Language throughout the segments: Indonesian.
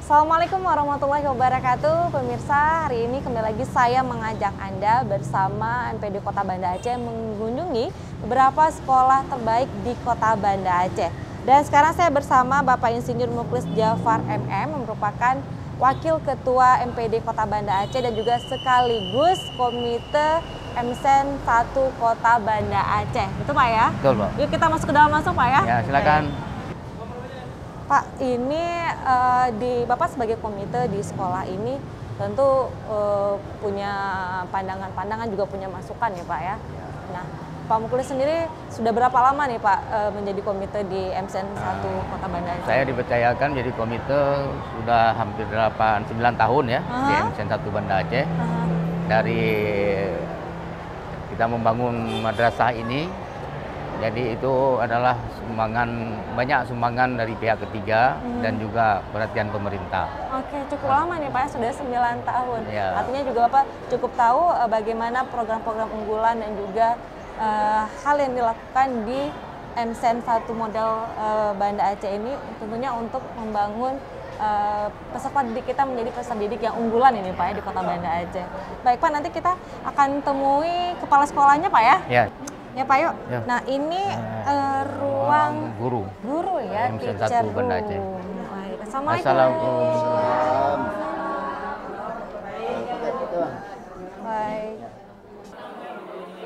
Assalamualaikum warahmatullahi wabarakatuh. Pemirsa, hari ini kembali lagi saya mengajak Anda bersama MPD Kota Banda Aceh mengunjungi beberapa sekolah terbaik di Kota Banda Aceh. Dan sekarang saya bersama Bapak Insinyur Muklis Jafar MM yang merupakan Wakil Ketua MPD Kota Banda Aceh dan juga sekaligus Komite MSEN 1 Kota Banda Aceh. Betul Pak ya? Betul Pak. Yuk kita masuk ke dalam langsung Pak ya. Ya silakan. Pak, ini Bapak sebagai komite di sekolah ini tentu punya pandangan-pandangan juga punya masukan ya Pak ya. Nah, Pak Muklis sendiri sudah berapa lama nih Pak menjadi komite di MSEN 1 Kota Banda Aceh? Saya dipercayakan jadi komite sudah hampir 9 tahun ya di MSEN 1 Banda Aceh. Dari kita membangun madrasah ini, jadi itu adalah banyak sumbangan dari pihak ketiga dan juga perhatian pemerintah. Oke, cukup lama nih Pak, sudah 9 tahun. Ya. Artinya juga Bapak cukup tahu bagaimana program-program unggulan dan juga hal yang dilakukan di MSEN 1 model Banda Aceh ini tentunya untuk membangun peserta didik kita menjadi peserta didik yang unggulan ini Pak ya di Kota Banda Aceh. Baik Pak, nanti kita akan temui kepala sekolahnya Pak ya. Ya. Ya Pak yuk. Ya. Nah ini ruang guru ya, MSEN teacher 1 Banda Aceh. room. Baik. Assalamualaikum. Assalamualaikum. Baik.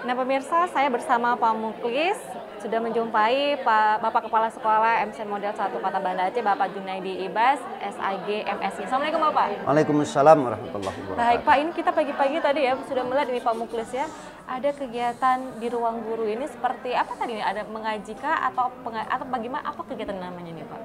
Nah pemirsa, saya bersama Pak Muklis sudah menjumpai Bapak Kepala Sekolah MSEN Model 1 Kota Banda Aceh, Bapak Junaidi Ibas, SAG MSI. Assalamualaikum Bapak. Waalaikumsalam warahmatullahi wabarakatuh. Baik Pak, ini kita pagi-pagi tadi ya sudah melihat ini Pak Muklis ya. Ada kegiatan di ruang guru ini seperti apa tadi? Ada mengaji kah atau bagaimana? Apa kegiatan namanya nih Pak?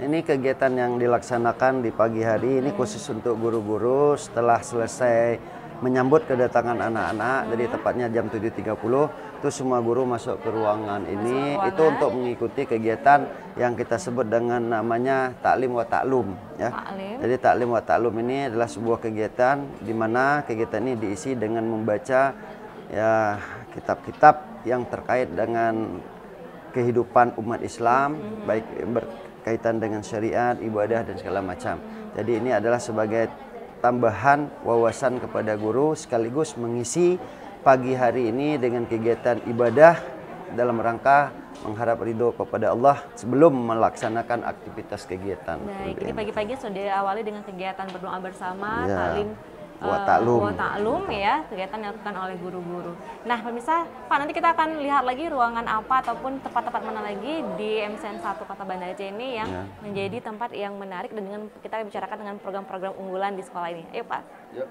Ini kegiatan yang dilaksanakan di pagi hari ini khusus untuk guru-guru setelah selesai menyambut kedatangan anak-anak. Jadi tepatnya jam 7.30 itu semua guru masuk ke ruangan ini itu untuk mengikuti kegiatan yang kita sebut dengan namanya taklim wa taklum ya. Jadi taklim wa taklum ini adalah sebuah kegiatan di mana kegiatan ini diisi dengan membaca ya kitab-kitab yang terkait dengan kehidupan umat Islam, baik berkaitan dengan syariat, ibadah dan segala macam. Jadi ini adalah sebagai tambahan wawasan kepada guru sekaligus mengisi pagi hari ini dengan kegiatan ibadah dalam rangka mengharap ridho kepada Allah sebelum melaksanakan aktivitas kegiatan. Baik, ini pagi-pagi sudah diawali dengan kegiatan berdoa bersama, ya, taklim wa taklum ya, kegiatan yang dilakukan oleh guru-guru. Nah pemirsa, Pak nanti kita akan lihat lagi ruangan apa ataupun tempat-tempat mana lagi di MSEN 1 Kota Banda Aceh ini yang menjadi tempat yang menarik dan dengan kita bicarakan dengan program-program unggulan di sekolah ini. Ayo Pak. Yuk.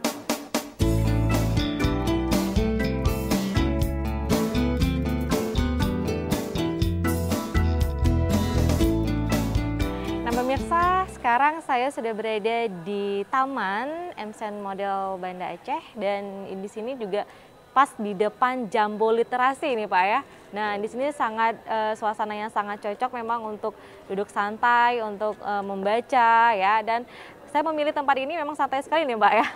Pemirsa, sekarang saya sudah berada di Taman MSEN Model Banda Aceh dan di sini juga pas di depan Jambo Literasi ini Pak ya. Nah di sini sangat suasana yang sangat cocok memang untuk duduk santai, untuk membaca ya, dan saya memilih tempat ini memang santai sekali nih Mbak ya.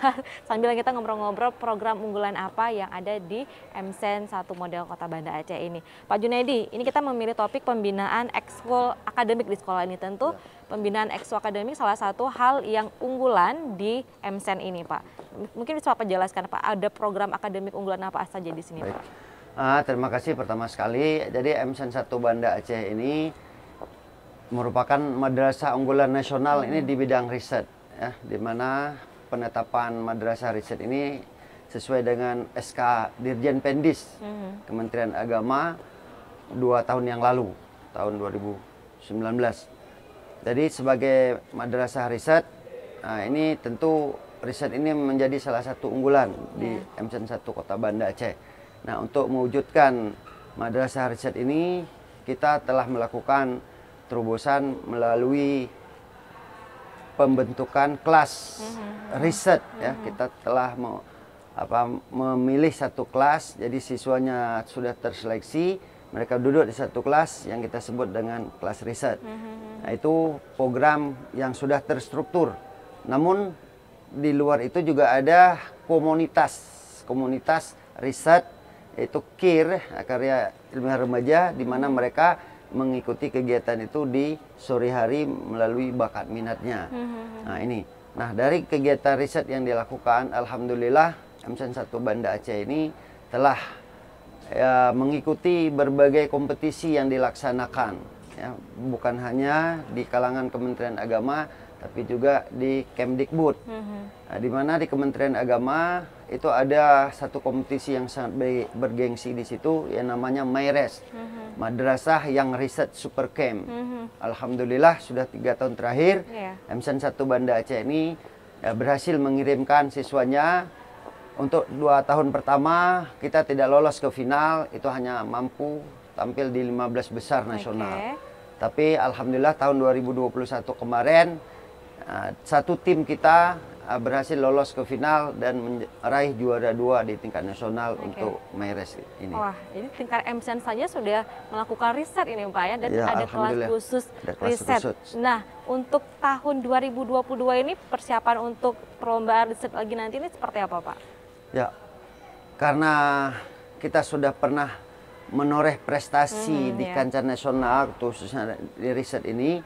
Sambil kita ngobrol-ngobrol program unggulan apa yang ada di MSEN 1 Model Kota Banda Aceh ini. Pak Junaidi, ini kita memilih topik pembinaan ekskul akademik di sekolah ini. Tentu pembinaan ekskul akademik salah satu hal yang unggulan di MSEN ini Pak. Mungkin bisa Pak jelaskan Pak, ada program akademik unggulan apa saja di sini Pak? Terima kasih pertama sekali. Jadi MSEN 1 Banda Aceh ini merupakan madrasah unggulan nasional ini di bidang riset. Ya, di mana penetapan madrasah riset ini sesuai dengan SK Dirjen Pendis Kementerian Agama 2 tahun yang lalu, tahun 2019. Jadi sebagai madrasah riset, ini tentu riset ini menjadi salah satu unggulan di MSEN 1 Kota Banda Aceh. Nah, untuk mewujudkan madrasah riset ini, kita telah melakukan terobosan melalui pembentukan kelas riset ya. Kita telah memilih satu kelas, jadi siswanya sudah terseleksi, mereka duduk di satu kelas yang kita sebut dengan kelas riset. Nah, itu program yang sudah terstruktur. Namun di luar itu juga ada komunitas riset, yaitu KIR, karya ilmiah remaja, di mana mereka mengikuti kegiatan itu di sore hari melalui bakat minatnya. Nah ini, nah dari kegiatan riset yang dilakukan, alhamdulillah MCN 1 Banda Aceh ini telah mengikuti berbagai kompetisi yang dilaksanakan, ya, bukan hanya di kalangan Kementerian Agama, tapi juga di Kemdikbud. Nah, di mana di Kementerian Agama itu ada satu kompetisi yang sangat bergengsi di situ, yang namanya MAIRES, Madrasah yang Riset Super Camp. Alhamdulillah sudah 3 tahun terakhir, MCN 1 Banda Aceh ini berhasil mengirimkan siswanya. Untuk 2 tahun pertama kita tidak lolos ke final, itu hanya mampu tampil di 15 besar nasional. Tapi alhamdulillah tahun 2021 kemarin satu tim kita berhasil lolos ke final dan meraih juara 2 di tingkat nasional untuk MAIRES ini. Wah, ini tingkat MCN saja sudah melakukan riset ini Pak ya, dan ada kelas khusus riset. Nah, untuk tahun 2022 ini persiapan untuk perlombaan riset lagi nanti ini seperti apa Pak? Ya, karena kita sudah pernah menoreh prestasi di kancah nasional, khususnya di riset ini,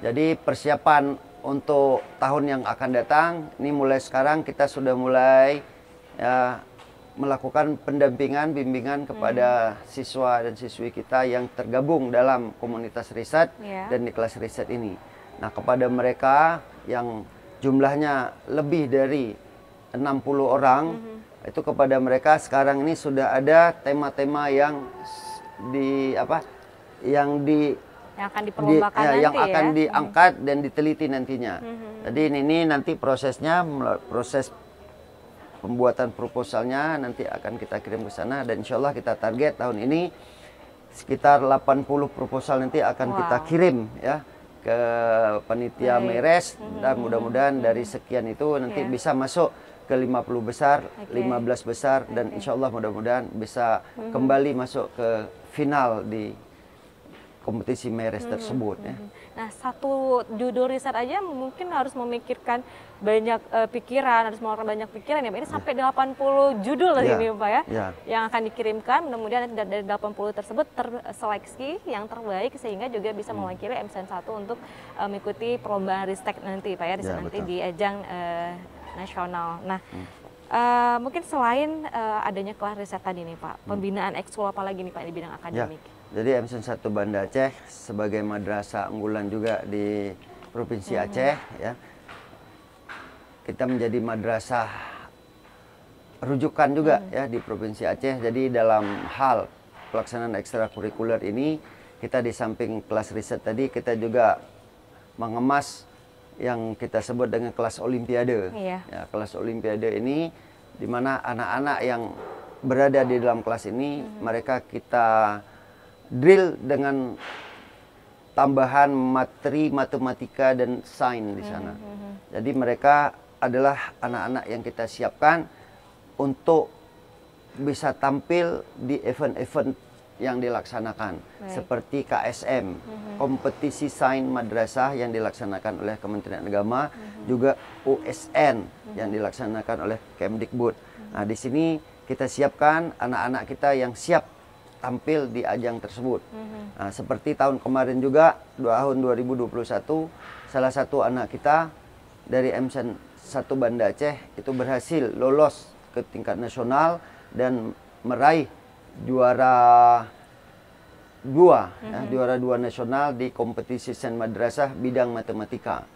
jadi persiapan untuk tahun yang akan datang, ini mulai sekarang kita sudah mulai melakukan pendampingan, bimbingan kepada siswa dan siswi kita yang tergabung dalam komunitas riset dan di kelas riset ini. Nah, kepada mereka yang jumlahnya lebih dari 60 orang, itu kepada mereka sekarang ini sudah ada tema-tema yang akan diperlombakan nanti yang akan diangkat dan diteliti nantinya. Jadi ini nanti prosesnya, proses pembuatan proposalnya nanti akan kita kirim ke sana, dan insya Allah kita target tahun ini sekitar 80 proposal nanti akan kita kirim ya ke panitia MAIRES, dan mudah-mudahan dari sekian itu nanti bisa masuk ke 50 besar, 15 besar, dan insya Allah mudah-mudahan bisa kembali masuk ke final di kompetisi MAIRES tersebut. Ya. Nah, satu judul riset aja mungkin harus memikirkan banyak pikiran, harus mengeluarkan banyak pikiran ya Pak. Ini sampai 80 judul ini Pak ya, yang akan dikirimkan. Mudah-mudahan dari 80 tersebut terseleksi yang terbaik sehingga juga bisa mewakili MCN 1 untuk mengikuti perlombaan ristek nanti Pak ya, nanti di ajang nasional. Nah, mungkin selain adanya kelas riset tadi nih Pak, pembinaan ekskul apa lagi nih Pak di bidang akademik? Jadi MCN 1 Banda Aceh sebagai madrasah unggulan juga di Provinsi Aceh, ya, kita menjadi madrasah rujukan juga ya di Provinsi Aceh. Jadi dalam hal pelaksanaan ekstrakurikuler ini, kita di samping kelas riset tadi, kita juga mengemas yang kita sebut dengan kelas olimpiade. Ya, kelas olimpiade ini di mana anak-anak yang berada di dalam kelas ini, mereka kita drill dengan tambahan materi matematika dan sains di sana. Jadi mereka adalah anak-anak yang kita siapkan untuk bisa tampil di event-event yang dilaksanakan, seperti KSM, kompetisi sains madrasah yang dilaksanakan oleh Kementerian Agama, juga USN yang dilaksanakan oleh Kemdikbud. Nah, di sini kita siapkan anak-anak kita yang siap tampil di ajang tersebut. Nah, seperti tahun kemarin juga, tahun 2021, salah satu anak kita dari MCN 1 Banda Aceh itu berhasil lolos ke tingkat nasional dan meraih juara 2, juara 2 nasional di kompetisi sains madrasah bidang matematika.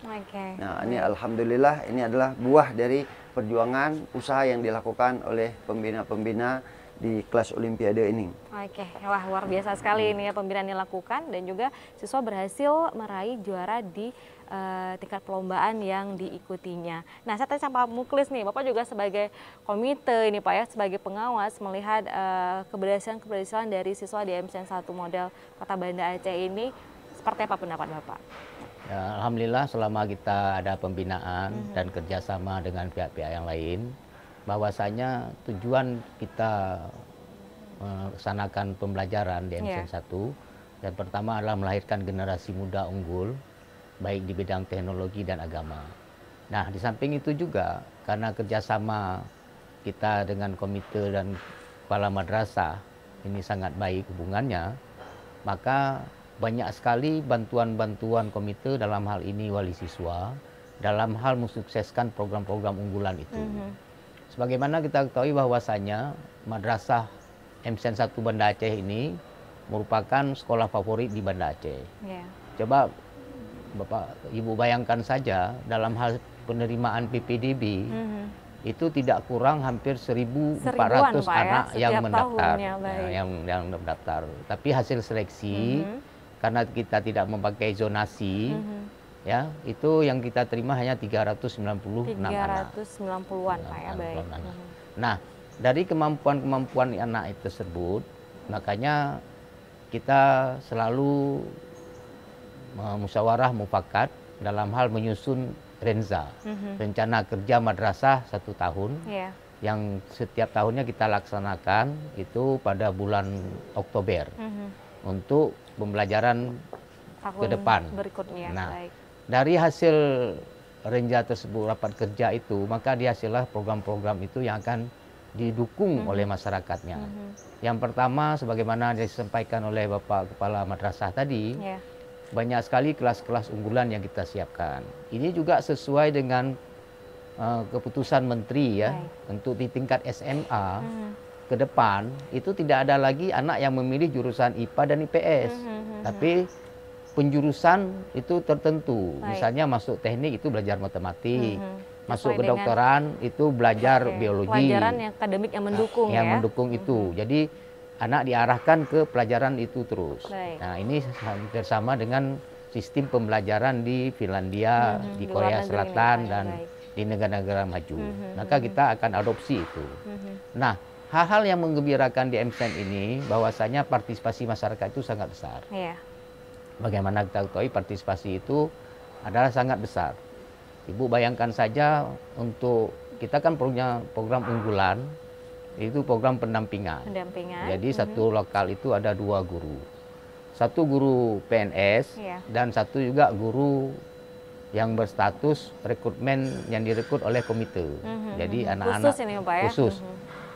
Nah, ini alhamdulillah ini adalah buah dari perjuangan usaha yang dilakukan oleh pembina-pembina di kelas olimpiade ini. Wah, luar biasa sekali ini ya pembinaan yang dilakukan, dan juga siswa berhasil meraih juara di tingkat perlombaan yang diikutinya. Nah, saya tanya sama Pak Muklis nih, Bapak juga sebagai komite ini Pak ya, sebagai pengawas melihat keberhasilan dari siswa di MCN 1 model Kota Banda Aceh ini, seperti apa pendapat Bapak? Ya, alhamdulillah selama kita ada pembinaan dan kerjasama dengan pihak-pihak yang lain, bahwasanya tujuan kita melaksanakan pembelajaran di MCN 1 dan pertama adalah melahirkan generasi muda unggul baik di bidang teknologi dan agama. Nah, di samping itu juga karena kerjasama kita dengan komite dan kepala madrasah ini sangat baik hubungannya, maka banyak sekali bantuan-bantuan komite dalam hal ini wali siswa dalam hal mensukseskan program-program unggulan itu. Sebagaimana kita ketahui bahwasanya Madrasah MSN 1 Banda Aceh ini merupakan sekolah favorit di Banda Aceh. Coba Bapak Ibu bayangkan saja dalam hal penerimaan PPDB itu tidak kurang hampir 1.400 anak yang mendaftar, yang mendaftar. Tapi hasil seleksi karena kita tidak memakai zonasi, ya itu yang kita terima hanya 396 anak. 390-an Pak ya, baik. Nah, dari kemampuan-kemampuan anak itu tersebut, makanya kita selalu musyawarah mufakat dalam hal menyusun Renza, rencana kerja madrasah 1 tahun, yang setiap tahunnya kita laksanakan itu pada bulan Oktober untuk pembelajaran tahun ke depan berikutnya. Nah, dari hasil Renza tersebut, rapat kerja itu, maka dihasillah program-program itu yang akan didukung oleh masyarakatnya. Yang pertama, sebagaimana disampaikan oleh Bapak Kepala Madrasah tadi, banyak sekali kelas-kelas unggulan yang kita siapkan. Ini juga sesuai dengan keputusan Menteri ya, untuk di tingkat SMA ke depan itu tidak ada lagi anak yang memilih jurusan IPA dan IPS, tapi penjurusan itu tertentu. Misalnya masuk teknik itu belajar matematik, masuk kedokteran itu belajar biologi. Pelajaran yang akademik yang mendukung yang mendukung itu. Jadi anak diarahkan ke pelajaran itu terus. Nah, ini hampir sama dengan sistem pembelajaran di Finlandia, di Korea Selatan, dan di negara-negara maju. Maka kita akan adopsi itu. Nah, hal-hal yang menggembirakan di MSN ini bahwasanya partisipasi masyarakat itu sangat besar. Bagaimana kita ketahui partisipasi itu adalah sangat besar. Ibu bayangkan saja, untuk kita kan punya program unggulan, itu program pendampingan. Jadi satu lokal itu ada 2 guru. Satu guru PNS dan satu juga guru yang berstatus rekrutmen yang direkrut oleh komite. Jadi anak-anak khusus ini, Pak, ya? Khusus.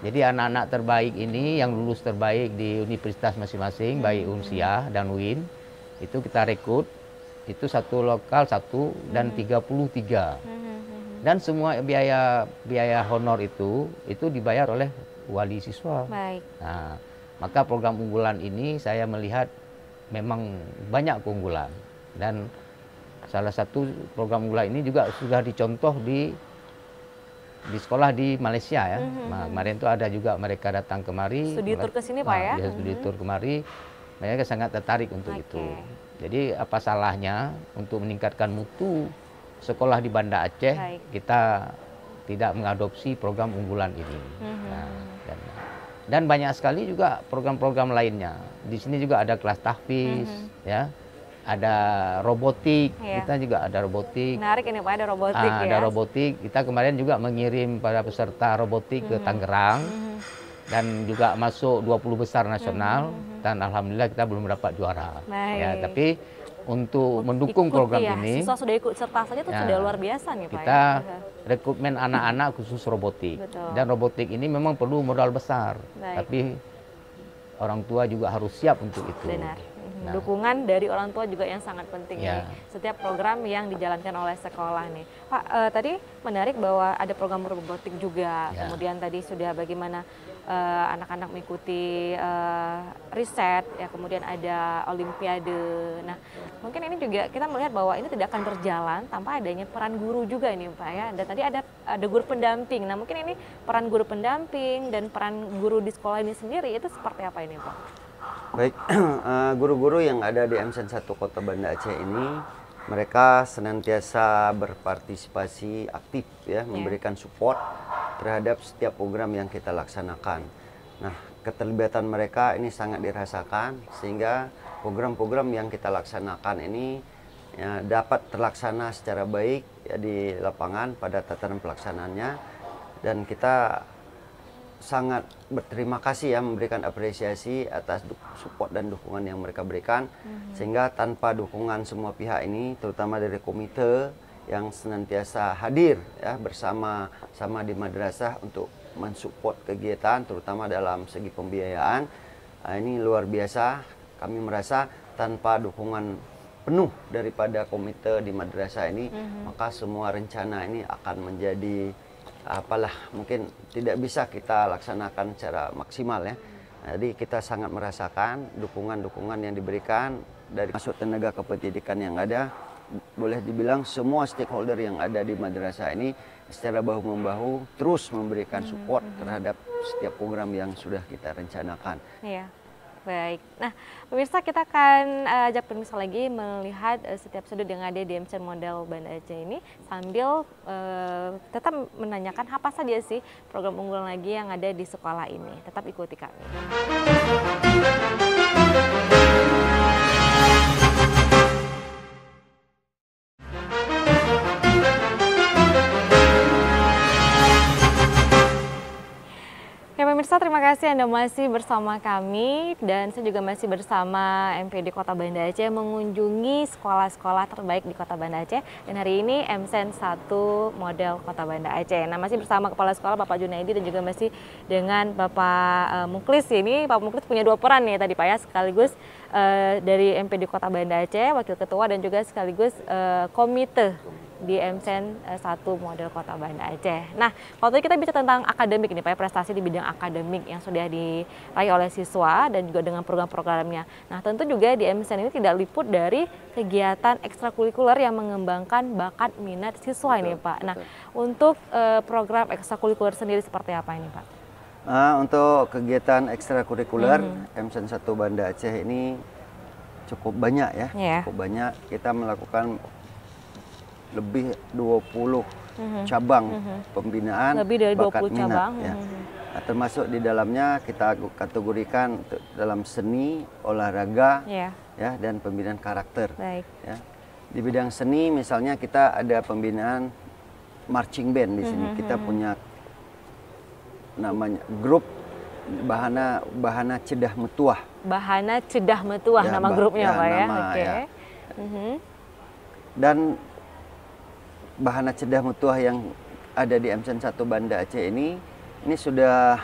Jadi anak-anak terbaik ini yang lulus terbaik di universitas masing-masing, baik Unsiah dan UIN, itu kita rekrut. Itu satu lokal 1 dan 33. Dan semua biaya honor itu dibayar oleh wali siswa. Nah, maka program unggulan ini saya melihat memang banyak keunggulan, dan salah satu program unggulan ini juga sudah dicontoh di sekolah di Malaysia ya. Nah, kemarin itu ada juga mereka datang kemari, studi tur ke sini Pak ya. Studi tur kemari, mereka sangat tertarik untuk itu. Jadi apa salahnya untuk meningkatkan mutu sekolah di Banda Aceh, kita tidak mengadopsi program unggulan ini. Dan banyak sekali juga program-program lainnya. Di sini juga ada kelas tahfiz, ya, ada robotik. Kita juga ada robotik. Menarik ini Pak, ada robotik ya. Ada robotik. Kita kemarin juga mengirim para peserta robotik ke Tangerang, dan juga masuk 20 besar nasional, dan alhamdulillah kita belum dapat juara. Ya, tapi untuk mendukung program ini, siswa sudah ikut serta saja itu sudah luar biasa nih Pak. Kita rekrutmen anak-anak khusus robotik. Dan robotik ini memang perlu modal besar, tapi orang tua juga harus siap untuk itu. Benar. Dukungan dari orang tua juga yang sangat penting nih. Setiap program yang dijalankan oleh sekolah nih. Pak, tadi menarik bahwa ada program robotik juga. Kemudian tadi sudah bagaimana anak-anak mengikuti riset, ya, kemudian ada olimpiade. Nah, mungkin ini juga kita melihat bahwa ini tidak akan berjalan tanpa adanya peran guru juga ini Pak ya. Dan tadi ada guru pendamping. Nah, mungkin ini peran guru pendamping dan peran guru di sekolah ini sendiri itu seperti apa ini Pak? Baik, guru-guru yang ada di MSN 1 Kota Banda Aceh ini, mereka senantiasa berpartisipasi aktif ya, memberikan support terhadap setiap program yang kita laksanakan. Nah, keterlibatan mereka ini sangat dirasakan, sehingga program-program yang kita laksanakan ini ya, dapat terlaksana secara baik ya, di lapangan pada tataran pelaksanaannya, dan kita sangat berterima kasih ya, memberikan apresiasi atas support dan dukungan yang mereka berikan, sehingga tanpa dukungan semua pihak ini, terutama dari komite yang senantiasa hadir ya bersama-sama di madrasah untuk mensupport kegiatan, terutama dalam segi pembiayaan, ini luar biasa. Kami merasa tanpa dukungan penuh daripada komite di madrasah ini, maka semua rencana ini akan menjadi apalah mungkin tidak bisa kita laksanakan secara maksimal ya. Jadi kita sangat merasakan dukungan-dukungan yang diberikan dari masuk tenaga kependidikan yang ada. Boleh dibilang semua stakeholder yang ada di madrasah ini secara bahu-membahu terus memberikan support terhadap setiap program yang sudah kita rencanakan. Iya, baik. Nah, pemirsa, kita akan ajak pemirsa lagi melihat setiap sudut yang ada di MCN Model Banda Aceh ini sambil tetap menanyakan apa saja sih program unggulan lagi yang ada di sekolah ini. Tetap ikuti kami. Ya pemirsa, terima kasih Anda masih bersama kami dan saya juga masih bersama MPD Kota Banda Aceh mengunjungi sekolah-sekolah terbaik di Kota Banda Aceh, dan hari ini MCN 1 Model Kota Banda Aceh. Nah, masih bersama Kepala Sekolah Bapak Junaidi dan juga masih dengan Bapak Muklis. Ini Pak Muklis punya 2 peran nih tadi Pak ya, sekaligus dari MPD Kota Banda Aceh, Wakil Ketua, dan juga sekaligus komite di MCN 1 Model Kota Banda Aceh. Nah, kalau tadi kita bicara tentang akademik ini Pak, prestasi di bidang akademik yang sudah diraih oleh siswa dan juga dengan program-programnya. Nah, tentu juga di MCN ini tidak luput dari kegiatan ekstrakurikuler yang mengembangkan bakat minat siswa ini Pak. Nah, untuk program ekstrakurikuler sendiri seperti apa ini Pak? Untuk kegiatan ekstrakurikuler MCN 1 Banda Aceh ini cukup banyak ya, cukup banyak. Kita melakukan lebih 20 cabang pembinaan lebih dari 20 bakat minat cabang. ya. Nah, termasuk di dalamnya kita kategorikan dalam seni, olahraga ya, dan pembinaan karakter. Baik. Ya. Di bidang seni misalnya kita ada pembinaan marching band di sini. Kita punya namanya grup Bahana Cedah Metuah. Bahana Cedah Metuah ya, nama grupnya Pak ya. Oke. Ya. Dan Bahana Cedah Metuah yang ada di MCN 1 Banda Aceh ini sudah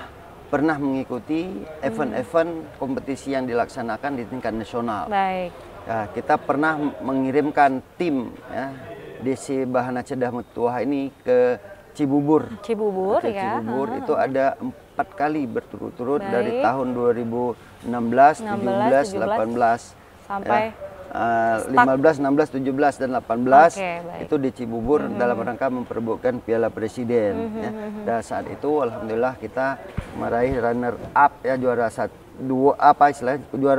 pernah mengikuti event-event kompetisi yang dilaksanakan di tingkat nasional. Baik. Ya, kita pernah mengirimkan tim ya, DC Bahana Cedah Metuah ini ke Cibubur. Cibubur ya. Cibubur itu ada 4 kali berturut-turut dari tahun 2016, 17, 18 sampai 15, 16, 17, dan 18 itu di Cibubur dalam rangka memperebutkan Piala Presiden. Ya. Dan saat itu alhamdulillah kita meraih runner up ya, juara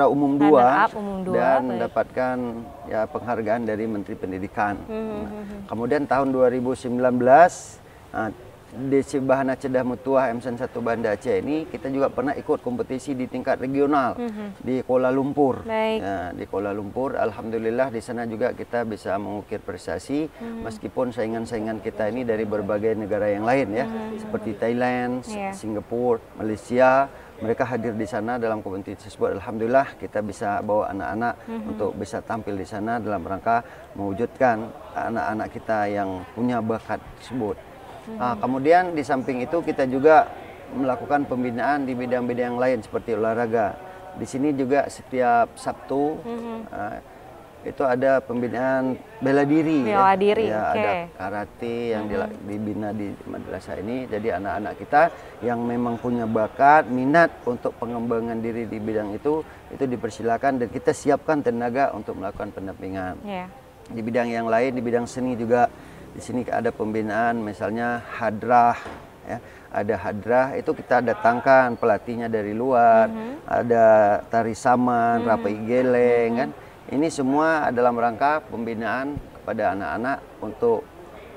umum 2 dan mendapatkan ya penghargaan dari Menteri Pendidikan. Kemudian tahun 2019 DC Bahana Cedah Metuah MCN 1 Banda Aceh ini kita juga pernah ikut kompetisi di tingkat regional di Kuala Lumpur. Ya, di Kuala Lumpur, alhamdulillah di sana juga kita bisa mengukir prestasi meskipun saingan-saingan kita ini dari berbagai negara yang lain ya, seperti Thailand, Singapura, Malaysia. Mereka hadir di sana dalam kompetisi tersebut. Alhamdulillah kita bisa bawa anak-anak untuk bisa tampil di sana dalam rangka mewujudkan anak-anak kita yang punya bakat tersebut. Kemudian di samping itu kita juga melakukan pembinaan di bidang-bidang lain seperti olahraga. Di sini juga setiap Sabtu itu ada pembinaan bela diri. Bela diri. Ya, ada karate yang dibina di madrasah ini. Jadi anak-anak kita yang memang punya bakat, minat untuk pengembangan diri di bidang itu dipersilakan dan kita siapkan tenaga untuk melakukan pendampingan. Di bidang yang lain, di bidang seni juga. Di sini ada pembinaan misalnya hadrah, ya. Ada hadrah itu kita datangkan pelatihnya dari luar, ada tari saman, rapai geleng kan. Ini semua dalam rangka pembinaan kepada anak-anak untuk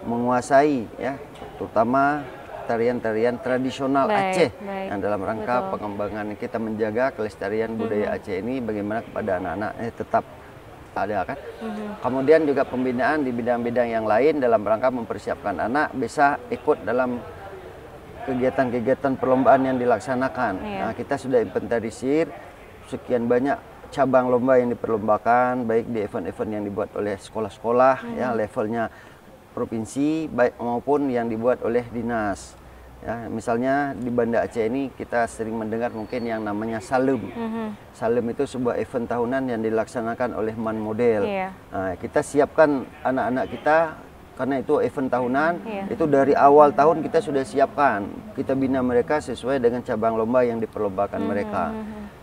menguasai ya, terutama tarian-tarian tradisional Aceh yang dalam rangka pengembangan kita menjaga kelestarian budaya Aceh ini bagaimana kepada anak-anak tetap ada kan. Kemudian juga pembinaan di bidang-bidang yang lain dalam rangka mempersiapkan anak bisa ikut dalam kegiatan-kegiatan perlombaan yang dilaksanakan. Nah, kita sudah inventarisir sekian banyak cabang lomba yang diperlombakan, baik di event-event yang dibuat oleh sekolah-sekolah ya levelnya provinsi, baik maupun yang dibuat oleh dinas. Ya, misalnya di Banda Aceh ini kita sering mendengar mungkin yang namanya Salum. Salum itu sebuah event tahunan yang dilaksanakan oleh Man Model. Nah, kita siapkan anak-anak kita karena itu event tahunan. Itu dari awal tahun kita sudah siapkan. Kita bina mereka sesuai dengan cabang lomba yang diperlombakan mereka.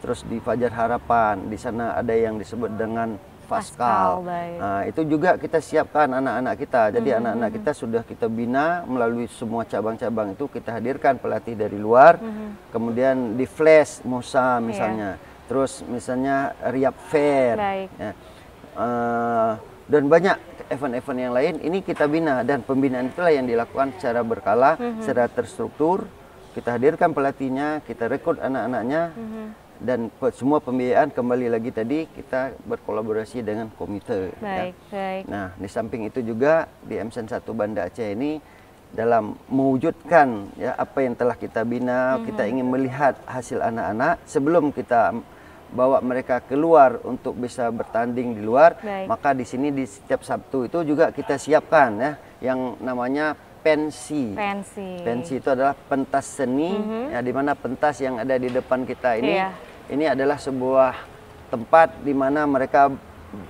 Terus di Fajar Harapan, di sana ada yang disebut dengan Paskal. Nah, itu juga kita siapkan anak-anak kita. Jadi anak-anak kita sudah kita bina melalui semua cabang-cabang itu, kita hadirkan pelatih dari luar. Kemudian di Flash Musa misalnya. Terus misalnya Riyab Fair. Ya. Dan banyak event-event yang lain ini kita bina, dan pembinaan itulah yang dilakukan secara berkala, secara terstruktur. Kita hadirkan pelatihnya, kita rekrut anak-anaknya. Dan semua pembiayaan kembali lagi tadi kita berkolaborasi dengan komite. Nah, di samping itu juga di MSN 1 Banda Aceh ini dalam mewujudkan ya apa yang telah kita bina, kita ingin melihat hasil anak-anak sebelum kita bawa mereka keluar untuk bisa bertanding di luar. Maka di sini di setiap Sabtu itu juga kita siapkan ya yang namanya pensi. Pensi itu adalah pentas seni, ya, di mana pentas yang ada di depan kita ini adalah sebuah tempat di mana mereka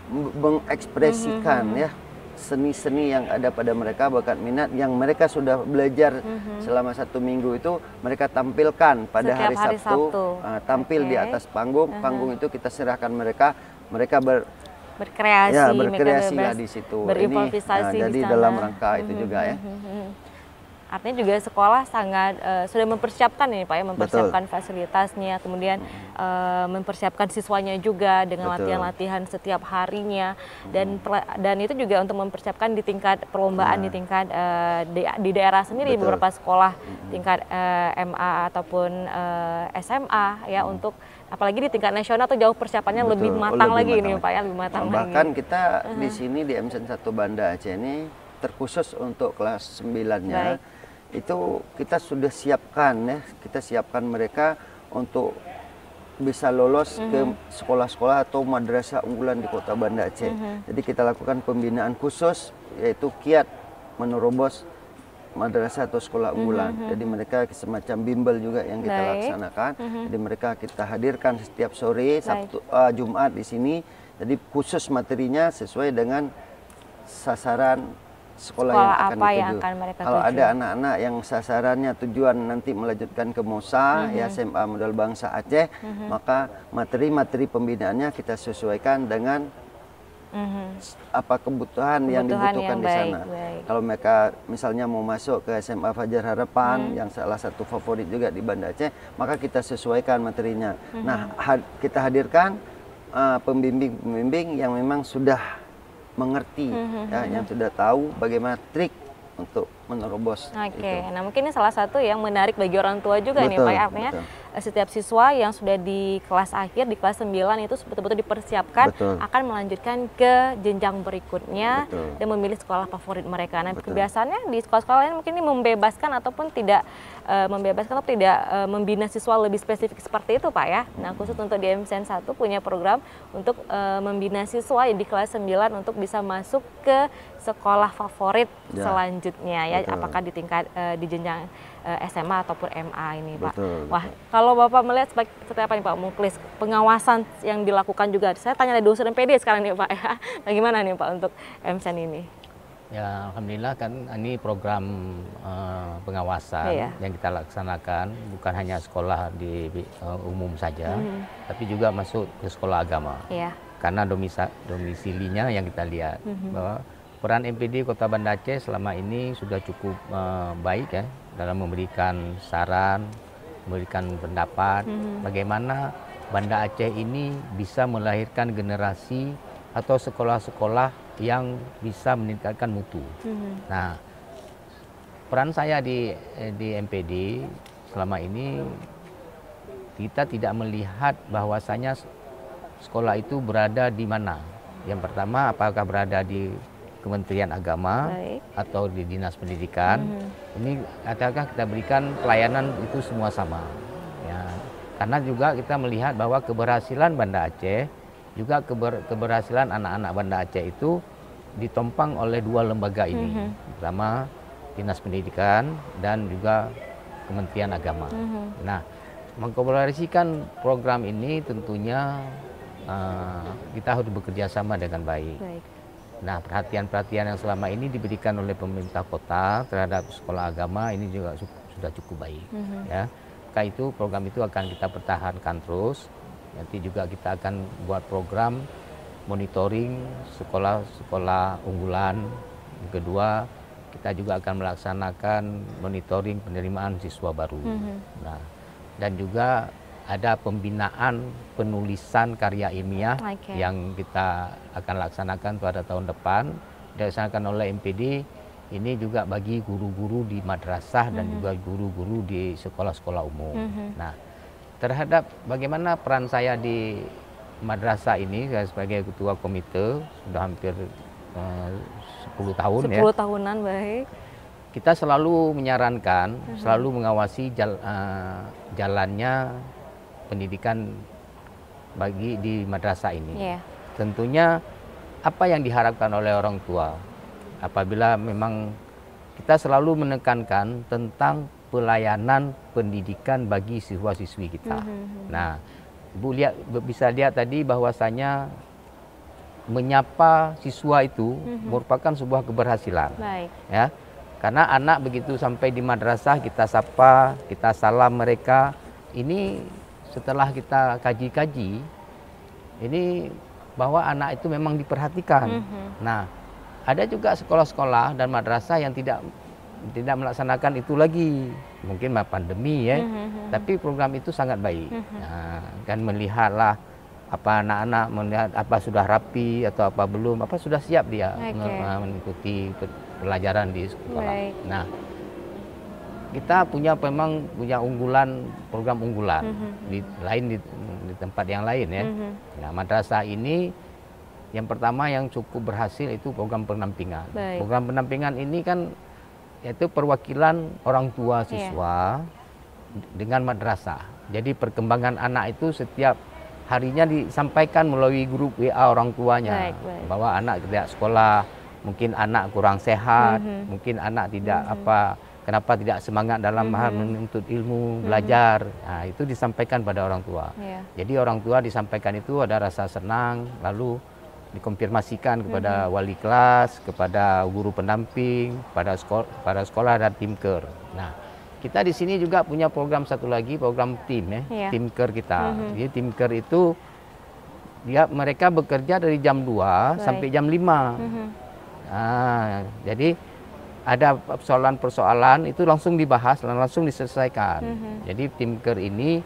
mengekspresikan ya seni-seni yang ada pada mereka, bakat minat yang mereka sudah belajar selama 1 minggu itu mereka tampilkan pada hari Sabtu. Tampil di atas panggung. Panggung itu kita serahkan mereka berkreasi, ya, berkreasi lah di situ. Berimprovisasi jadi dalam rangka itu juga ya. Artinya juga sekolah sangat sudah mempersiapkan ini Pak ya, mempersiapkan fasilitasnya, kemudian mempersiapkan siswanya juga dengan latihan-latihan setiap harinya, dan itu juga untuk mempersiapkan di tingkat perlombaan di tingkat di daerah sendiri, beberapa sekolah tingkat MA ataupun SMA ya, untuk apalagi di tingkat nasional tuh jauh persiapannya lebih matang lagi ini Pak ya, lebih matang lagi. Bahkan kita di sini di MSN 1 Banda Aceh ini terkhusus untuk kelas 9-nya. Itu kita sudah siapkan ya, kita siapkan mereka untuk bisa lolos ke sekolah-sekolah atau madrasah unggulan di Kota Banda Aceh. Jadi kita lakukan pembinaan khusus, yaitu kiat menerobos madrasah atau sekolah unggulan. Jadi mereka semacam bimbel juga yang kita laksanakan. Jadi mereka kita hadirkan setiap sore, Sabtu, Jumat di sini. Jadi khusus materinya sesuai dengan sasaran sekolah yang akan mereka tuju. Kalau ada anak-anak yang sasarannya tujuan nanti melanjutkan ke MOSA, ya SMA Modal Bangsa Aceh, maka materi-materi pembinaannya kita sesuaikan dengan apa kebutuhan yang dibutuhkan di sana. Kalau mereka misalnya mau masuk ke SMA Fajar Harapan, yang salah satu favorit juga di Banda Aceh, maka kita sesuaikan materinya. Nah, kita hadirkan pembimbing-pembimbing yang memang sudah mengerti, ya, yang sudah tahu bagaimana trik untuk menerobos. Nah mungkin ini salah satu yang menarik bagi orang tua juga nih Pak, artinya setiap siswa yang sudah di kelas akhir, di kelas 9 itu betul-betul dipersiapkan akan melanjutkan ke jenjang berikutnya dan memilih sekolah favorit mereka. Nah kebiasaannya di sekolah-sekolah lain mungkin ini membebaskan ataupun tidak membina siswa lebih spesifik seperti itu Pak ya. Nah khusus untuk di MSN 1 punya program untuk membina siswa di kelas 9 untuk bisa masuk ke sekolah favorit selanjutnya ya, apakah di tingkat di jenjang SMA ataupun MA ini Pak. Wah, kalau Bapak melihat seperti apa nih Pak Muklis, pengawasan yang dilakukan juga, saya tanya dari dosen MPD sekarang nih Pak ya, bagaimana nih Pak untuk MSN ini? Ya Alhamdulillah kan ini program pengawasan yang kita laksanakan bukan hanya sekolah di umum saja, tapi juga masuk ke sekolah agama. Karena domisilinya yang kita lihat bahwa peran MPD Kota Banda Aceh selama ini sudah cukup baik ya dalam memberikan saran, memberikan pendapat bagaimana Banda Aceh ini bisa melahirkan generasi atau sekolah-sekolah yang bisa meningkatkan mutu. Nah, peran saya di MPD selama ini kita tidak melihat bahwasanya sekolah itu berada di mana. Yang pertama, apakah berada di Kementerian Agama atau di Dinas Pendidikan. Ini adakah kita berikan pelayanan itu semua sama. Ya. Karena juga kita melihat bahwa keberhasilan Banda Aceh, juga keberhasilan anak-anak Banda Aceh itu ditompang oleh dua lembaga ini. Pertama Dinas Pendidikan dan juga Kementerian Agama. Nah, mengkolaborasikan program ini tentunya kita harus bekerja sama dengan baik. Nah, perhatian-perhatian yang selama ini diberikan oleh pemerintah kota terhadap sekolah agama ini juga sudah cukup baik. Ya, maka itu program itu akan kita pertahankan terus. Nanti juga kita akan buat program monitoring sekolah-sekolah unggulan. Yang kedua, kita juga akan melaksanakan monitoring penerimaan siswa baru. Nah, dan juga ada pembinaan penulisan karya ilmiah yang kita akan laksanakan pada tahun depan, dilaksanakan oleh MPD. Ini juga bagi guru-guru di madrasah dan juga guru-guru di sekolah-sekolah umum. Nah, terhadap bagaimana peran saya di madrasah ini, saya sebagai ketua komite sudah hampir 10 tahun 10 ya. 10 tahunan, baik. Kita selalu menyarankan, selalu mengawasi jalannya pendidikan bagi di madrasah ini. Tentunya apa yang diharapkan oleh orang tua. Apabila memang kita selalu menekankan tentang pelayanan pendidikan bagi siswa-siswi kita. Nah, Ibu bisa lihat tadi bahwasanya menyapa siswa itu merupakan sebuah keberhasilan. Ya. Karena anak begitu sampai di madrasah kita sapa, kita salam mereka. Ini setelah kita kaji-kaji, ini bahwa anak itu memang diperhatikan. Nah, ada juga sekolah-sekolah dan madrasah yang tidak melaksanakan itu lagi. Mungkin pandemi ya, tapi program itu sangat baik. Nah, kan melihatlah apa anak-anak melihat apa sudah rapi atau apa belum, apa sudah siap dia mengikuti pelajaran di sekolah. Nah, kita memang punya program unggulan di tempat yang lain ya. Nah, madrasah ini yang pertama yang cukup berhasil itu program pendampingan. Program pendampingan ini kan yaitu perwakilan orang tua siswa dengan madrasah. Jadi perkembangan anak itu setiap harinya disampaikan melalui grup WA orang tuanya, bahwa anak tidak sekolah, mungkin anak kurang sehat, mungkin anak tidak kenapa tidak semangat dalam hal menuntut ilmu, belajar. Nah, itu disampaikan pada orang tua. Jadi orang tua disampaikan itu ada rasa senang, lalu dikonfirmasikan kepada wali kelas, kepada guru pendamping, pada sekolah dan tim KER. Nah, kita di sini juga punya program satu lagi, program tim ya, tim KER kita. Jadi tim KER itu mereka bekerja dari jam 2 sampai jam 5. Nah, jadi ada persoalan-persoalan itu langsung dibahas, langsung diselesaikan. Jadi tim KER ini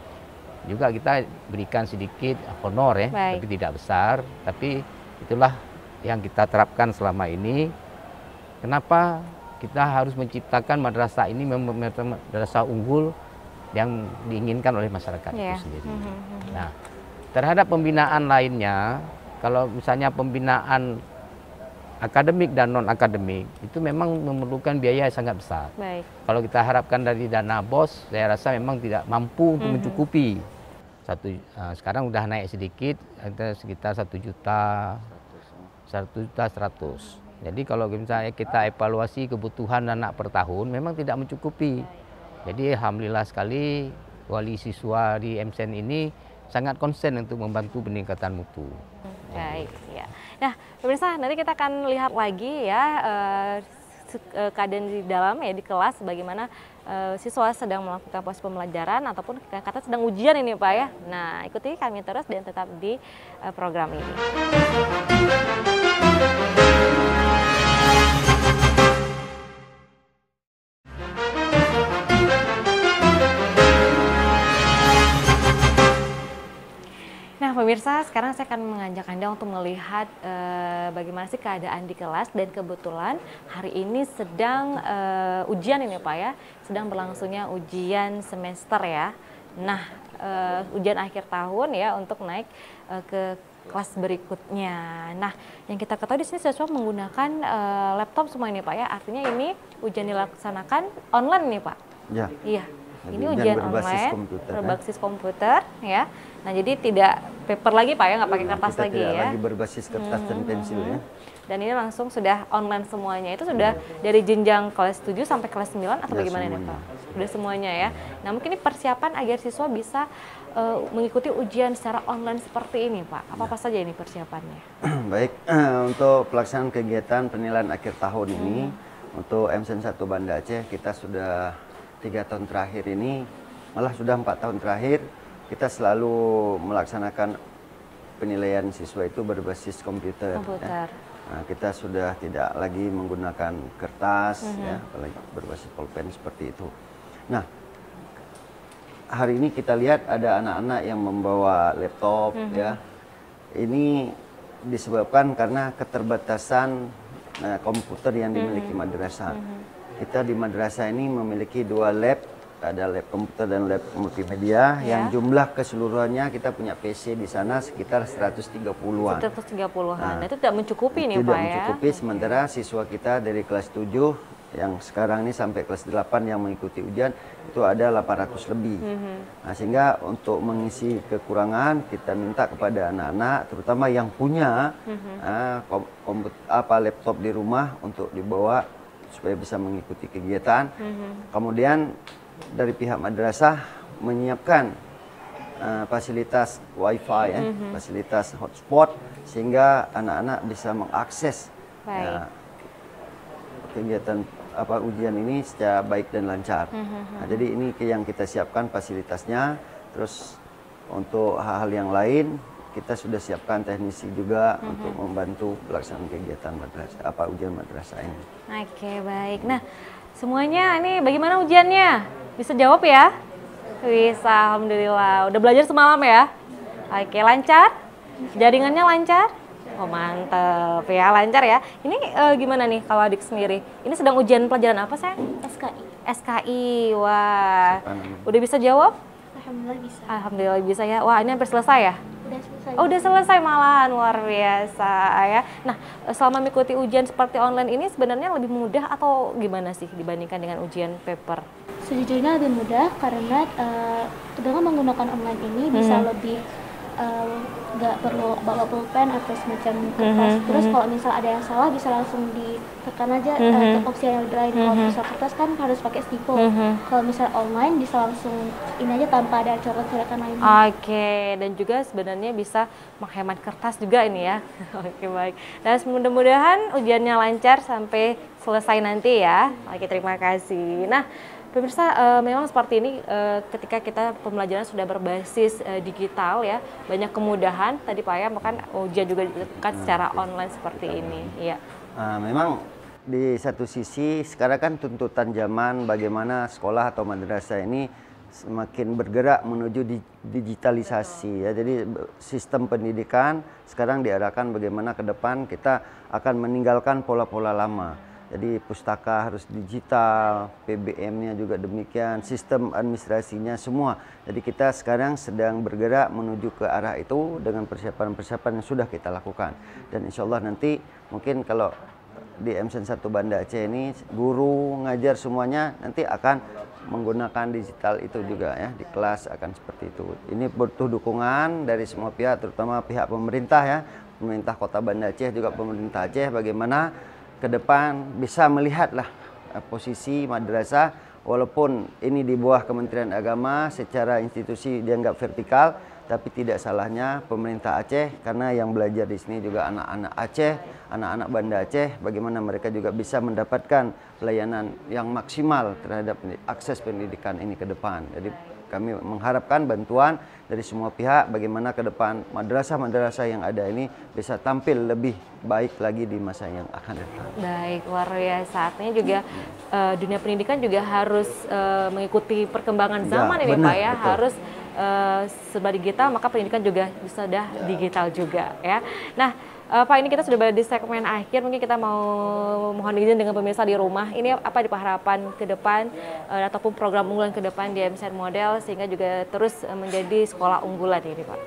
juga kita berikan sedikit honor ya, tapi tidak besar, tapi itulah yang kita terapkan selama ini. Kenapa kita harus menciptakan madrasah ini, madrasah unggul yang diinginkan oleh masyarakat itu sendiri. Nah, terhadap pembinaan lainnya, kalau misalnya pembinaan akademik dan non-akademik, itu memang memerlukan biaya yang sangat besar. Kalau kita harapkan dari dana BOS, saya rasa memang tidak mampu untuk mencukupi. Sekarang udah naik sedikit, sekitar 1.100.000. Jadi kalau misalnya kita evaluasi kebutuhan anak per tahun, memang tidak mencukupi. Jadi alhamdulillah sekali wali siswa di MSN ini sangat konsen untuk membantu peningkatan mutu. Baik, ya. Nah, pemirsa, nanti kita akan lihat lagi ya keadaan di dalam ya di kelas, bagaimana siswa sedang melakukan proses pembelajaran ataupun kata sedang ujian ini Pak ya. Nah, ikuti kami terus dan tetap di program ini. Nah pemirsa, sekarang saya akan mengajak Anda untuk melihat bagaimana sih keadaan di kelas, dan kebetulan hari ini sedang ujian ini Pak ya, sedang berlangsungnya ujian semester ya. Nah ujian akhir tahun ya untuk naik ke kelas berikutnya. Nah yang kita ketahui di sini siswa menggunakan laptop semua ini Pak ya, artinya ini ujian dilaksanakan online nih Pak. Ya. Iya. Ini ujian online berbasis komputer ya. Nah jadi tidak paper lagi Pak ya, nggak pakai kertas lagi ya. Lagi berbasis kertas dan pensil ya. Dan ini langsung sudah online semuanya. Itu sudah dari jenjang kelas 7 sampai kelas 9 atau bagaimana nih Pak? Sudah semuanya ya. Nah mungkin ini persiapan agar siswa bisa mengikuti ujian secara online seperti ini Pak. Apa saja ini persiapannya? Baik, untuk pelaksanaan kegiatan penilaian akhir tahun ini, untuk MSN 1 Banda Aceh kita sudah 3 tahun terakhir ini, malah sudah 4 tahun terakhir, kita selalu melaksanakan penilaian siswa itu berbasis komputer. Ya. Nah, kita sudah tidak lagi menggunakan kertas, ya, apalagi berbasis pulpen seperti itu. Nah, hari ini kita lihat ada anak-anak yang membawa laptop, ya. Ini disebabkan karena keterbatasan komputer yang dimiliki madrasah. Kita di madrasah ini memiliki 2 lab. Ada lab komputer dan lab multimedia yang jumlah keseluruhannya kita punya PC di sana sekitar 130-an. 130-an. Nah, itu tidak mencukupi nih Pak ya? Tidak mencukupi, sementara siswa kita dari kelas 7 yang sekarang ini sampai kelas 8 yang mengikuti ujian itu ada 800 lebih. Nah, sehingga untuk mengisi kekurangan kita minta kepada anak-anak terutama yang punya laptop di rumah untuk dibawa supaya bisa mengikuti kegiatan. Kemudian dari pihak madrasah menyiapkan fasilitas wifi, fasilitas hotspot sehingga anak-anak bisa mengakses kegiatan ujian ini secara baik dan lancar. Nah, jadi ini yang kita siapkan fasilitasnya. Terus untuk hal-hal yang lain kita sudah siapkan teknisi juga untuk membantu pelaksanaan kegiatan madrasah ujian madrasah ini. Oke, baik. Nah, semuanya ini bagaimana ujiannya? Bisa jawab ya? Bisa, alhamdulillah. Udah belajar semalam ya? Oke, lancar? Jaringannya lancar? Oh, mantep ya, lancar ya. Ini gimana nih kalau adik sendiri? Ini sedang ujian pelajaran apa, sayang? SKI. SKI, wah. Udah bisa jawab? Alhamdulillah bisa. Alhamdulillah bisa ya. Wah, ini hampir selesai ya? Udah selesai. Oh, udah selesai malahan, luar biasa ya. Nah, selama mengikuti ujian seperti online ini sebenarnya lebih mudah atau gimana sih dibandingkan dengan ujian paper? Sejujurnya lebih mudah karena dengan menggunakan online ini bisa lebih nggak perlu bawa pulpen atau semacam kertas. Terus kalau misal ada yang salah bisa langsung ditekan aja ke opsi yang lain. Kalau misal kertas kan harus pakai stipo. Kalau misal online bisa langsung ini aja tanpa ada coret-coretan lain. Oke, dan juga sebenarnya bisa menghemat kertas juga ini ya. Oke, baik. Dan mudah-mudahan ujiannya lancar sampai selesai nanti ya. Oke, terima kasih. Nah, pemirsa, memang seperti ini ketika kita pembelajaran sudah berbasis digital ya, banyak kemudahan. Tadi Pak ya, bahkan ujian juga dilakukan secara online seperti ini. Ya. Memang di satu sisi sekarang kan tuntutan zaman bagaimana sekolah atau madrasah ini semakin bergerak menuju digitalisasi ya. Jadi sistem pendidikan sekarang diarahkan bagaimana ke depan kita akan meninggalkan pola-pola lama. Jadi pustaka harus digital, PBM-nya juga demikian, sistem administrasinya semua. Jadi kita sekarang sedang bergerak menuju ke arah itu dengan persiapan-persiapan yang sudah kita lakukan. Dan insya Allah nanti mungkin kalau di MSN 1 Banda Aceh ini guru ngajar semuanya nanti akan menggunakan digital itu juga ya, di kelas akan seperti itu. Ini butuh dukungan dari semua pihak, terutama pihak pemerintah ya, pemerintah Kota Banda Aceh juga pemerintah Aceh, bagaimana ke depan bisa melihatlah posisi madrasah walaupun ini di bawah Kementerian Agama secara institusi dianggap vertikal, tapi tidak salahnya pemerintah Aceh karena yang belajar di sini juga anak-anak Aceh, anak-anak Banda Aceh, bagaimana mereka juga bisa mendapatkan pelayanan yang maksimal terhadap akses pendidikan ini ke depan. Jadi kami mengharapkan bantuan dari semua pihak bagaimana ke depan madrasah-madrasah yang ada ini bisa tampil lebih baik lagi di masa yang akan datang. Baik, luar biasa. Artinya juga dunia pendidikan juga harus mengikuti perkembangan zaman ini benar, Pak ya. betul. Harus serba digital, maka pendidikan juga sudah digital juga ya. Nah, Pak, ini kita sudah berada di segmen akhir, mungkin kita mau mohon izin dengan pemirsa di rumah. Ini apa di harapan ke depan ataupun program unggulan ke depan di MSN Model sehingga juga terus menjadi sekolah unggulan ini Pak?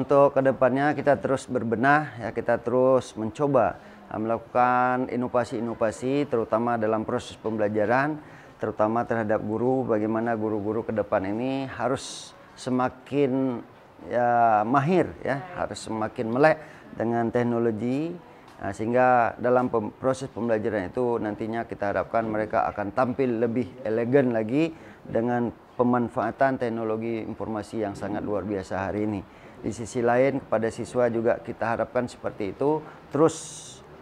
Untuk kedepannya kita terus berbenah ya, kita terus mencoba melakukan inovasi-inovasi terutama dalam proses pembelajaran, terutama terhadap guru, bagaimana guru-guru ke depan ini harus semakin ya mahir ya, harus semakin melek dengan teknologi. Nah, sehingga dalam proses pembelajaran itu nantinya kita harapkan mereka akan tampil lebih elegan lagi dengan pemanfaatan teknologi informasi yang sangat luar biasa hari ini. Di sisi lain kepada siswa juga kita harapkan seperti itu, terus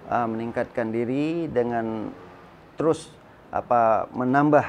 meningkatkan diri dengan terus menambah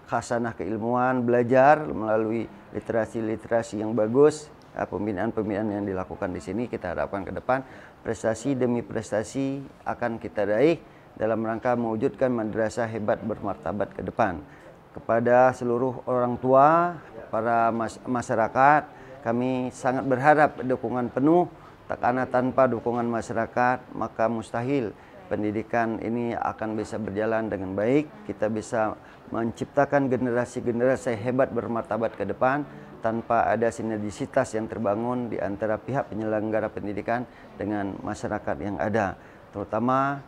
khasanah keilmuan, belajar melalui literasi-literasi yang bagus. Pembinaan-pembinaan yang dilakukan di sini kita harapkan ke depan prestasi demi prestasi akan kita raih dalam rangka mewujudkan madrasah hebat bermartabat ke depan. Kepada seluruh orang tua, para masyarakat, kami sangat berharap dukungan penuh, karena tanpa dukungan masyarakat maka mustahil pendidikan ini akan bisa berjalan dengan baik. Kita bisa menciptakan generasi-generasi hebat bermartabat ke depan tanpa ada sinergisitas yang terbangun di antara pihak penyelenggara pendidikan dengan masyarakat yang ada. Terutama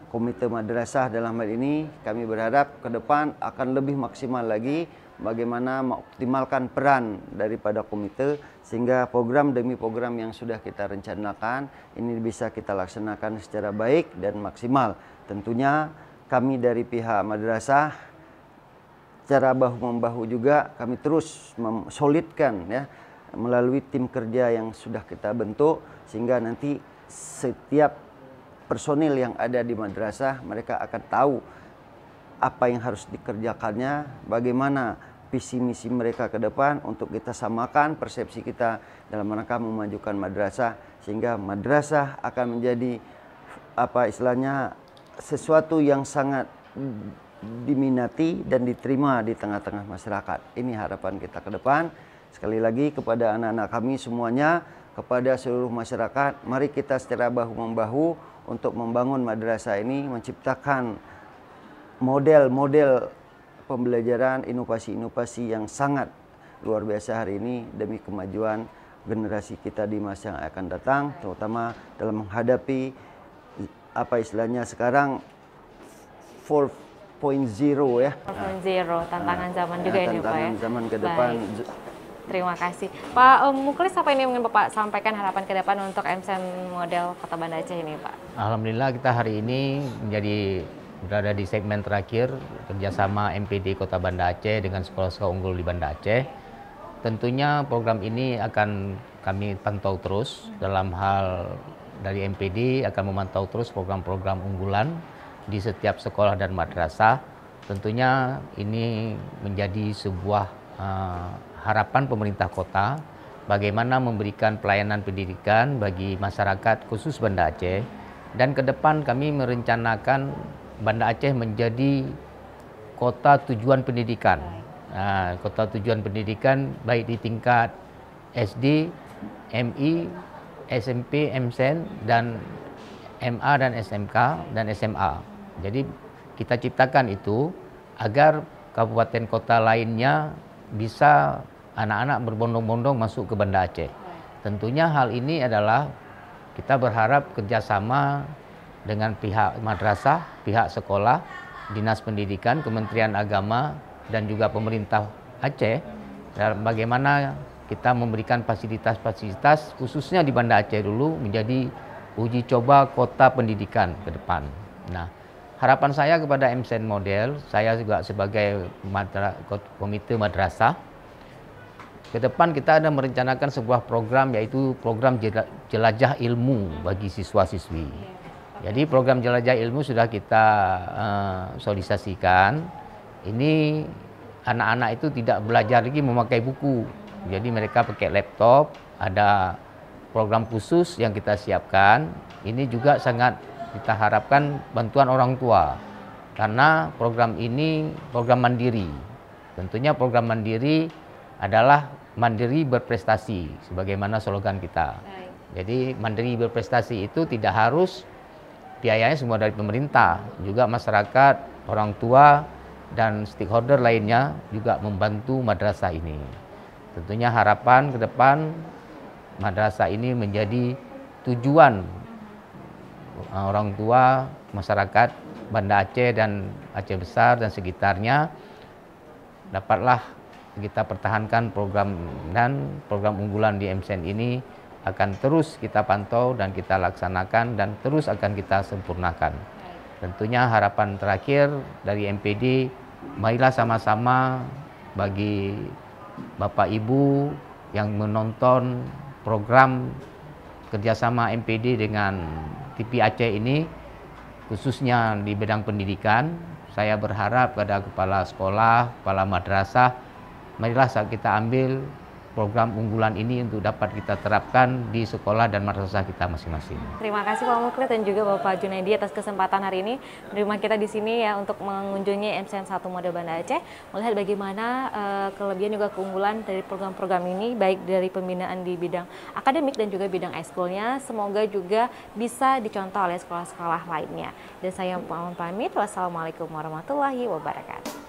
komite madrasah dalam hal ini kami berharap ke depan akan lebih maksimal lagi bagaimana mengoptimalkan peran daripada komite sehingga program demi program yang sudah kita rencanakan ini bisa kita laksanakan secara baik dan maksimal. Tentunya kami dari pihak madrasah secara bahu-membahu juga kami terus solidkan ya melalui tim kerja yang sudah kita bentuk sehingga nanti setiap personil yang ada di madrasah mereka akan tahu apa yang harus dikerjakannya, bagaimana visi misi mereka ke depan untuk kita samakan persepsi kita dalam rangka memajukan madrasah sehingga madrasah akan menjadi istilahnya sesuatu yang sangat diminati dan diterima di tengah-tengah masyarakat. Ini harapan kita ke depan. Sekali lagi kepada anak-anak kami semuanya, kepada seluruh masyarakat, mari kita secara bahu-membahu untuk membangun madrasah ini, menciptakan model-model pembelajaran, inovasi-inovasi yang sangat luar biasa hari ini demi kemajuan generasi kita di masa yang akan datang, terutama dalam menghadapi istilahnya sekarang 4.0 ya. 4.0 tantangan zaman juga ini Pak ya. Tantangan zaman ke depan. Baik. Terima kasih. Pak Muklis, apa ini yang ingin Bapak sampaikan harapan ke depan untuk MSN model Kota Banda Aceh ini Pak? Alhamdulillah kita hari ini berada di segmen terakhir kerjasama MPD Kota Banda Aceh dengan sekolah-sekolah unggul di Banda Aceh. Tentunya program ini akan kami pantau terus dalam hal dari MPD akan memantau terus program-program unggulan di setiap sekolah dan madrasah. Tentunya ini menjadi sebuah harapan pemerintah kota bagaimana memberikan pelayanan pendidikan bagi masyarakat khusus Banda Aceh, dan ke depan kami merencanakan Banda Aceh menjadi kota tujuan pendidikan. Kota tujuan pendidikan baik di tingkat SD, MI, SMP, MSen, dan MA dan SMK dan SMA. Jadi kita ciptakan itu agar kabupaten kota lainnya bisa anak-anak berbondong-bondong masuk ke Banda Aceh. Tentunya hal ini adalah kita berharap kerjasama dengan pihak madrasah, pihak sekolah, dinas pendidikan, Kementerian Agama, dan juga pemerintah Aceh. Dan bagaimana kita memberikan fasilitas-fasilitas khususnya di Banda Aceh dulu menjadi uji coba kota pendidikan ke depan. Nah, harapan saya kepada MSN Model, saya juga sebagai komite madrasah, ke depan kita ada merencanakan sebuah program yaitu program jelajah ilmu bagi siswa-siswi. Jadi program jelajah ilmu sudah kita sosialisasikan. Ini anak-anak itu tidak belajar lagi memakai buku. Jadi mereka pakai laptop, ada program khusus yang kita siapkan. Ini juga sangat kita harapkan bantuan orang tua. Karena program ini program mandiri. Tentunya program mandiri adalah mandiri berprestasi, sebagaimana slogan kita. Jadi mandiri berprestasi itu tidak harus biayanya semua dari pemerintah, juga masyarakat, orang tua, dan stakeholder lainnya juga membantu madrasah ini. Tentunya harapan ke depan madrasah ini menjadi tujuan orang tua, masyarakat Banda Aceh dan Aceh Besar dan sekitarnya dapatlah kita pertahankan program unggulan di MCN ini akan terus kita pantau dan kita laksanakan dan terus akan kita sempurnakan. Tentunya harapan terakhir dari MPD, marilah sama-sama bagi Bapak Ibu yang menonton program kerjasama MPD dengan TV Aceh ini, khususnya di bidang pendidikan, saya berharap pada kepala sekolah, kepala madrasah, marilah kita ambil program unggulan ini untuk dapat kita terapkan di sekolah dan madrasah kita masing-masing. Terima kasih Pak Muklis dan juga Bapak Junaidi atas kesempatan hari ini menerima kita di sini ya untuk mengunjungi MCN 1 Model Banda Aceh, melihat bagaimana kelebihan juga keunggulan dari program-program ini, baik dari pembinaan di bidang akademik dan juga bidang ekskulnya. Semoga juga bisa dicontoh oleh sekolah-sekolah lainnya. Dan saya mohon pamit. Wassalamualaikum warahmatullahi wabarakatuh.